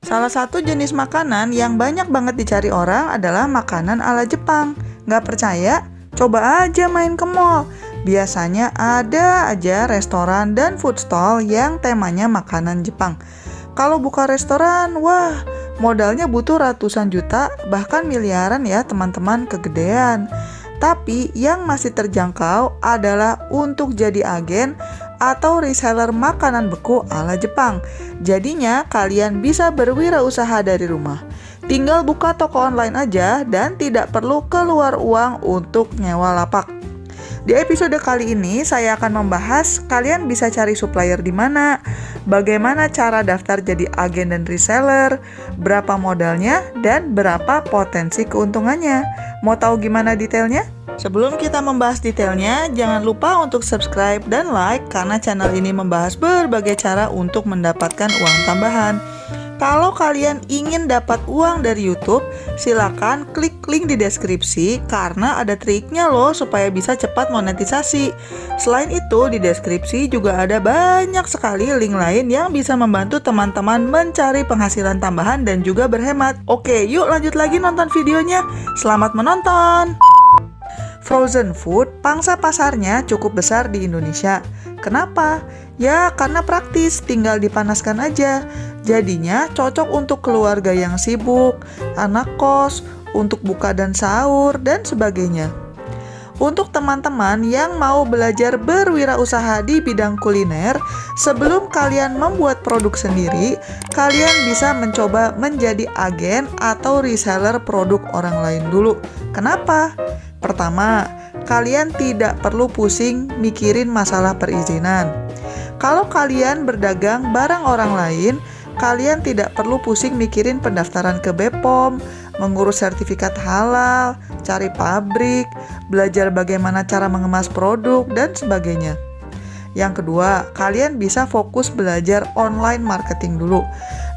Salah satu jenis makanan yang banyak banget dicari orang adalah makanan ala Jepang. Nggak percaya? Coba aja main ke mall. Biasanya ada aja restoran dan food stall yang temanya makanan Jepang. Kalau buka restoran, wah, modalnya butuh ratusan juta, bahkan miliaran ya teman-teman, kegedean. Tapi yang masih terjangkau adalah untuk jadi agen atau reseller makanan beku ala Jepang. Jadinya kalian bisa berwirausaha dari rumah. Tinggal buka toko online aja dan tidak perlu keluar uang untuk nyewa lapak. Di episode kali ini saya akan membahas kalian bisa cari supplier di mana, bagaimana cara daftar jadi agen dan reseller, berapa modalnya, dan berapa potensi keuntungannya. Mau tahu gimana detailnya? Sebelum kita membahas detailnya, jangan lupa untuk subscribe dan like karena channel ini membahas berbagai cara untuk mendapatkan uang tambahan. Kalau kalian ingin dapat uang dari YouTube, silakan klik link di deskripsi karena ada triknya loh supaya bisa cepat monetisasi. Selain itu, di deskripsi juga ada banyak sekali link lain yang bisa membantu teman-teman mencari penghasilan tambahan dan juga berhemat. Oke, yuk lanjut lagi nonton videonya. Selamat menonton! Frozen food, pangsa pasarnya cukup besar di Indonesia. Kenapa? Ya, karena praktis, tinggal dipanaskan aja. Jadinya cocok untuk keluarga yang sibuk, anak kos, untuk buka dan sahur, dan sebagainya. Untuk teman-teman yang mau belajar berwirausaha di bidang kuliner, sebelum kalian membuat produk sendiri, kalian bisa mencoba menjadi agen atau reseller produk orang lain dulu. Kenapa? Pertama, kalian tidak perlu pusing mikirin masalah perizinan. Kalau kalian berdagang barang orang lain, kalian tidak perlu pusing mikirin pendaftaran ke BPOM, mengurus sertifikat halal, cari pabrik, belajar bagaimana cara mengemas produk, dan sebagainya. Yang kedua, kalian bisa fokus belajar online marketing dulu.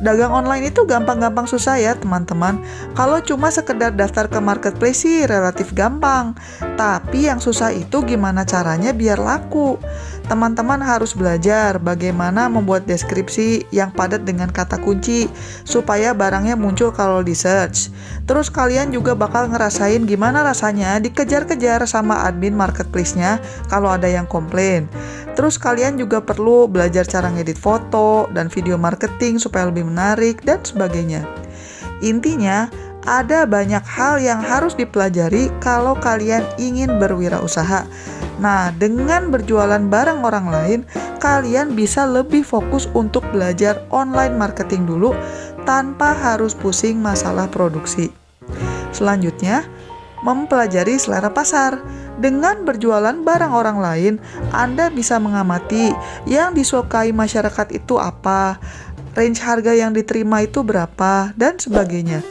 Dagang online itu gampang-gampang susah ya teman-teman. Kalau cuma sekedar daftar ke marketplace sih relatif gampang. Tapi yang susah itu gimana caranya biar laku. Teman-teman harus belajar bagaimana membuat deskripsi yang padat dengan kata kunci supaya barangnya muncul kalau di search. Terus kalian juga bakal ngerasain gimana rasanya dikejar-kejar sama admin marketplace-nya kalau ada yang komplain. Terus kalian juga perlu belajar cara ngedit foto dan video marketing supaya lebih menarik dan sebagainya. Intinya, ada banyak hal yang harus dipelajari kalau kalian ingin berwirausaha. Nah, dengan berjualan barang orang lain, kalian bisa lebih fokus untuk belajar online marketing dulu tanpa harus pusing masalah produksi. Selanjutnya, mempelajari selera pasar. Dengan berjualan barang orang lain, Anda bisa mengamati yang disukai masyarakat itu apa, range harga yang diterima itu berapa, dan sebagainya.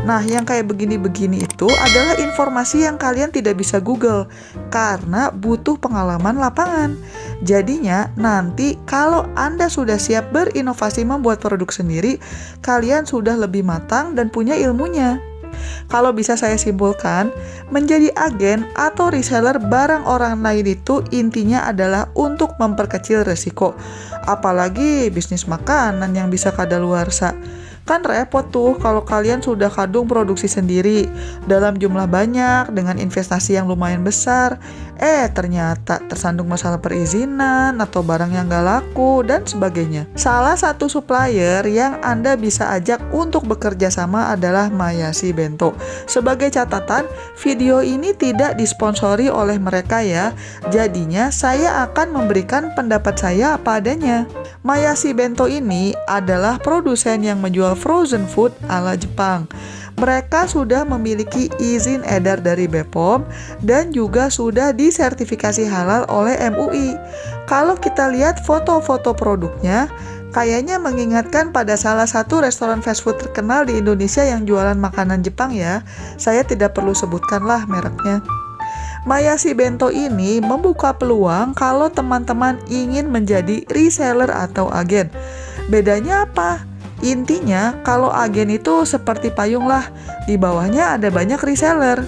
Nah, yang kayak begini-begini itu adalah informasi yang kalian tidak bisa Google karena butuh pengalaman lapangan. Jadinya, nanti kalau Anda sudah siap berinovasi membuat produk sendiri, kalian sudah lebih matang dan punya ilmunya. Kalau bisa saya simpulkan, menjadi agen atau reseller barang orang lain itu intinya adalah untuk memperkecil resiko. Apalagi bisnis makanan yang bisa kadaluarsa. Kan repot tuh kalau kalian sudah kadung produksi sendiri dalam jumlah banyak dengan investasi yang lumayan besar. Ternyata tersandung masalah perizinan atau barang yang gak laku dan sebagainya. Salah satu supplier yang Anda bisa ajak untuk bekerja sama adalah Mayashi Bento. Sebagai catatan, video ini tidak disponsori oleh mereka ya. Jadinya saya akan memberikan pendapat saya apa adanya. Mayashi Bento ini adalah produsen yang menjual frozen food ala Jepang. Mereka sudah memiliki izin edar dari BPOM dan juga sudah disertifikasi halal oleh MUI. Kalau kita lihat foto-foto produknya, kayaknya mengingatkan pada salah satu restoran fast food terkenal di Indonesia yang jualan makanan Jepang ya. Saya tidak perlu sebutkanlah mereknya. Mayashi Bento ini membuka peluang kalau teman-teman ingin menjadi reseller atau agen. Bedanya apa? Intinya, kalau agen itu seperti payung lah, di bawahnya ada banyak reseller.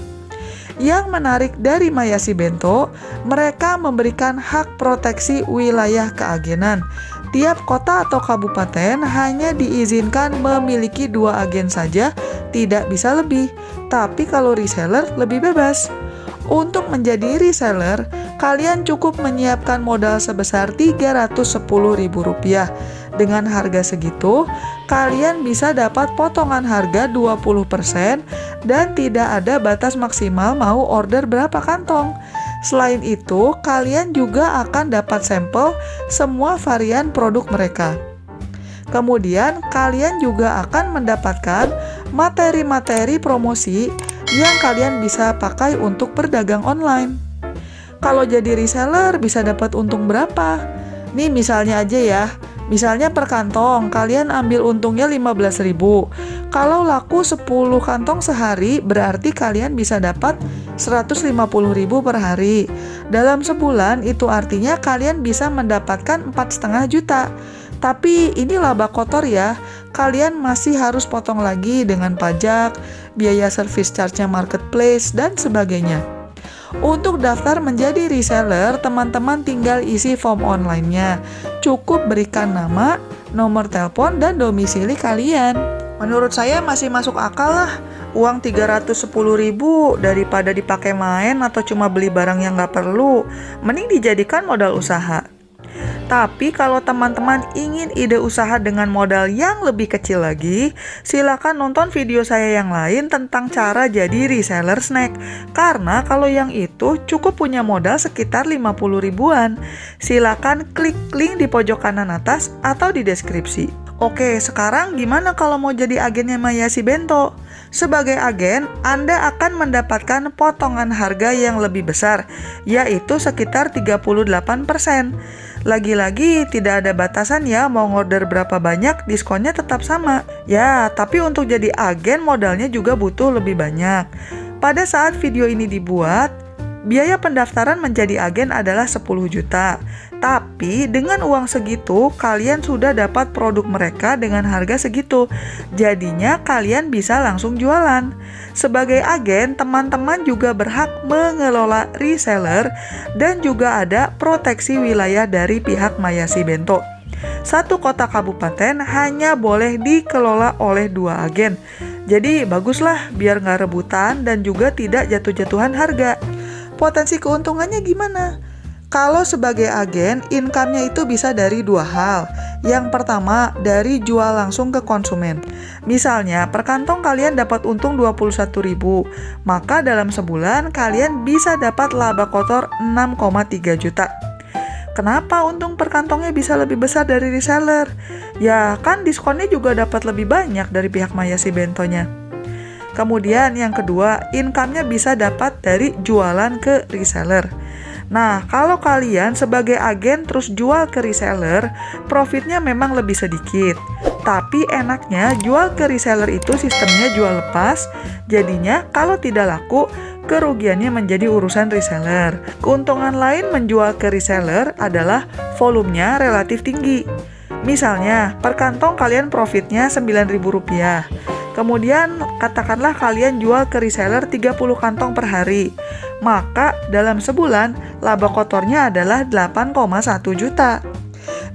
Yang menarik dari Mayashi Bento, mereka memberikan hak proteksi wilayah keagenan. Tiap kota atau kabupaten hanya diizinkan memiliki 2 agen saja, tidak bisa lebih. Tapi kalau reseller lebih bebas. Untuk menjadi reseller, kalian cukup menyiapkan modal sebesar Rp310.000. Dengan harga segitu, kalian bisa dapat potongan harga 20% dan tidak ada batas maksimal mau order berapa kantong. Selain itu, kalian juga akan dapat sampel semua varian produk mereka. Kemudian, kalian juga akan mendapatkan materi-materi promosi yang kalian bisa pakai untuk berdagang online. Kalau jadi reseller bisa dapat untung berapa? Nih misalnya aja ya. Misalnya per kantong, kalian ambil untungnya 15.000. Kalau laku 10 kantong sehari, berarti kalian bisa dapat 150.000 per hari. Dalam sebulan, itu artinya kalian bisa mendapatkan 4,5 juta. Tapi ini laba kotor ya, kalian masih harus potong lagi dengan pajak, biaya service charge-nya marketplace, dan sebagainya. Untuk daftar menjadi reseller, teman-teman tinggal isi form online-nya. Cukup berikan nama, nomor telepon, dan domisili kalian. Menurut saya masih masuk akal lah. Uang 310.000 daripada dipakai main atau cuma beli barang yang nggak perlu. Mending dijadikan modal usaha. Tapi kalau teman-teman ingin ide usaha dengan modal yang lebih kecil lagi, silakan nonton video saya yang lain tentang cara jadi reseller snack. Karena kalau yang itu cukup punya modal sekitar 50 ribuan. Silakan klik link di pojok kanan atas atau di deskripsi. Oke, sekarang gimana kalau mau jadi agennya Mayasih Bento? Sebagai agen, Anda akan mendapatkan potongan harga yang lebih besar, yaitu sekitar 38%. Lagi-lagi tidak ada batasan ya, mau order berapa banyak, diskonnya tetap sama. Ya, tapi untuk jadi agen modalnya juga butuh lebih banyak. Pada saat video ini dibuat, biaya pendaftaran menjadi agen adalah 10 juta. Tapi dengan uang segitu, kalian sudah dapat produk mereka dengan harga segitu. Jadinya kalian bisa langsung jualan. Sebagai agen, teman-teman juga berhak mengelola reseller dan juga ada proteksi wilayah dari pihak Mayasih Bento. Satu kota kabupaten hanya boleh dikelola oleh 2 agen. Jadi baguslah biar nggak rebutan dan juga tidak jatuh-jatuhan harga. Potensi keuntungannya gimana? Kalau sebagai agen, income-nya itu bisa dari 2 hal. Yang pertama, dari jual langsung ke konsumen. Misalnya, per kantong kalian dapat untung 21.000, maka dalam sebulan kalian bisa dapat laba kotor 6,3 juta. Kenapa untung per kantongnya bisa lebih besar dari reseller? Ya, kan diskonnya juga dapat lebih banyak dari pihak Mayasih Bentonya. Kemudian yang kedua, income-nya bisa dapat dari jualan ke reseller. Nah, kalau kalian sebagai agen terus jual ke reseller, profitnya memang lebih sedikit. Tapi enaknya jual ke reseller itu sistemnya jual lepas, jadinya kalau tidak laku, kerugiannya menjadi urusan reseller. Keuntungan lain menjual ke reseller adalah volumenya relatif tinggi. Misalnya, per kantong kalian profitnya Rp9.000. Kemudian, katakanlah kalian jual ke reseller 30 kantong per hari. Maka, dalam sebulan, laba kotornya adalah 8,1 juta.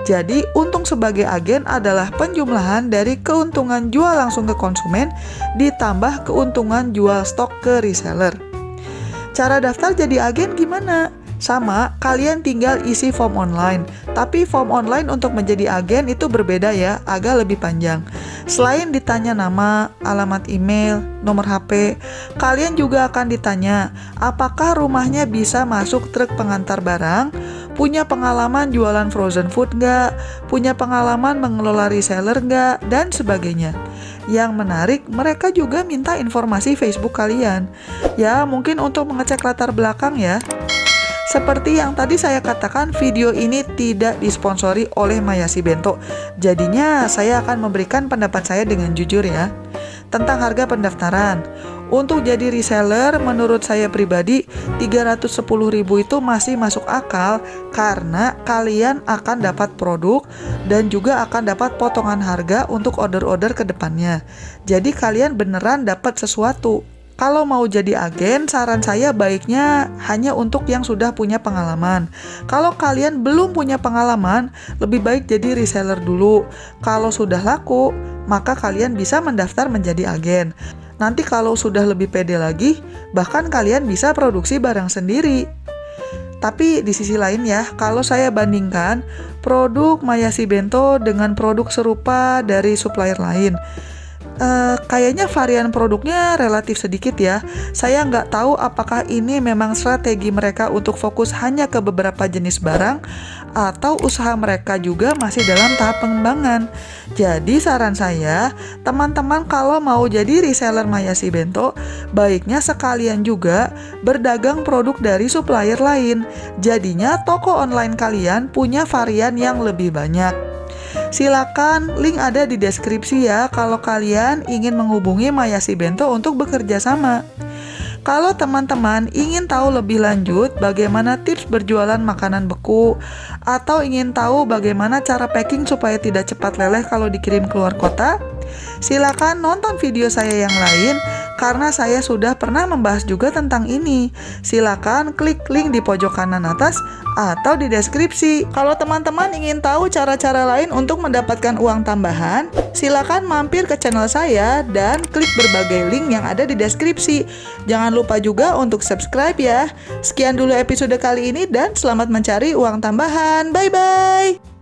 Jadi, untung sebagai agen adalah penjumlahan dari keuntungan jual langsung ke konsumen ditambah keuntungan jual stok ke reseller. Cara daftar jadi agen gimana? Sama, kalian tinggal isi form online. Tapi form online untuk menjadi agen itu berbeda ya, agak lebih panjang. Selain ditanya nama, alamat email, nomor HP, kalian juga akan ditanya apakah rumahnya bisa masuk truk pengantar barang, punya pengalaman jualan frozen food nggak, punya pengalaman mengelola reseller nggak, dan sebagainya. Yang menarik, mereka juga minta informasi Facebook kalian. Ya, mungkin untuk mengecek latar belakang ya. Seperti yang tadi saya katakan, video ini tidak disponsori oleh Mayasih Bento. Jadinya saya akan memberikan pendapat saya dengan jujur ya. Tentang harga pendaftaran. Untuk jadi reseller, menurut saya pribadi, 310.000 itu masih masuk akal karena kalian akan dapat produk dan juga akan dapat potongan harga untuk order-order ke depannya. Jadi kalian beneran dapat sesuatu. Kalau mau jadi agen, saran saya baiknya hanya untuk yang sudah punya pengalaman. Kalau kalian belum punya pengalaman, lebih baik jadi reseller dulu. Kalau sudah laku, maka kalian bisa mendaftar menjadi agen. Nanti kalau sudah lebih pede lagi, bahkan kalian bisa produksi barang sendiri. Tapi di sisi lain ya, kalau saya bandingkan produk Mayashi Bento dengan produk serupa dari supplier lain, kayaknya varian produknya relatif sedikit ya. Saya nggak tahu apakah ini memang strategi mereka untuk fokus hanya ke beberapa jenis barang atau usaha mereka juga masih dalam tahap pengembangan. Jadi saran saya, teman-teman kalau mau jadi reseller Mayashi Bento, baiknya sekalian juga berdagang produk dari supplier lain. Jadinya toko online kalian punya varian yang lebih banyak. Silakan, link ada di deskripsi ya kalau kalian ingin menghubungi Mayashi Bento untuk bekerja sama. Kalau teman-teman ingin tahu lebih lanjut bagaimana tips berjualan makanan beku atau ingin tahu bagaimana cara packing supaya tidak cepat leleh kalau dikirim keluar kota, silakan nonton video saya yang lain karena saya sudah pernah membahas juga tentang ini. Silakan klik link di pojok kanan atas atau di deskripsi. Kalau teman-teman ingin tahu cara-cara lain untuk mendapatkan uang tambahan, silakan mampir ke channel saya dan klik berbagai link yang ada di deskripsi. Jangan lupa juga untuk subscribe ya. Sekian dulu episode kali ini dan selamat mencari uang tambahan. Bye-bye!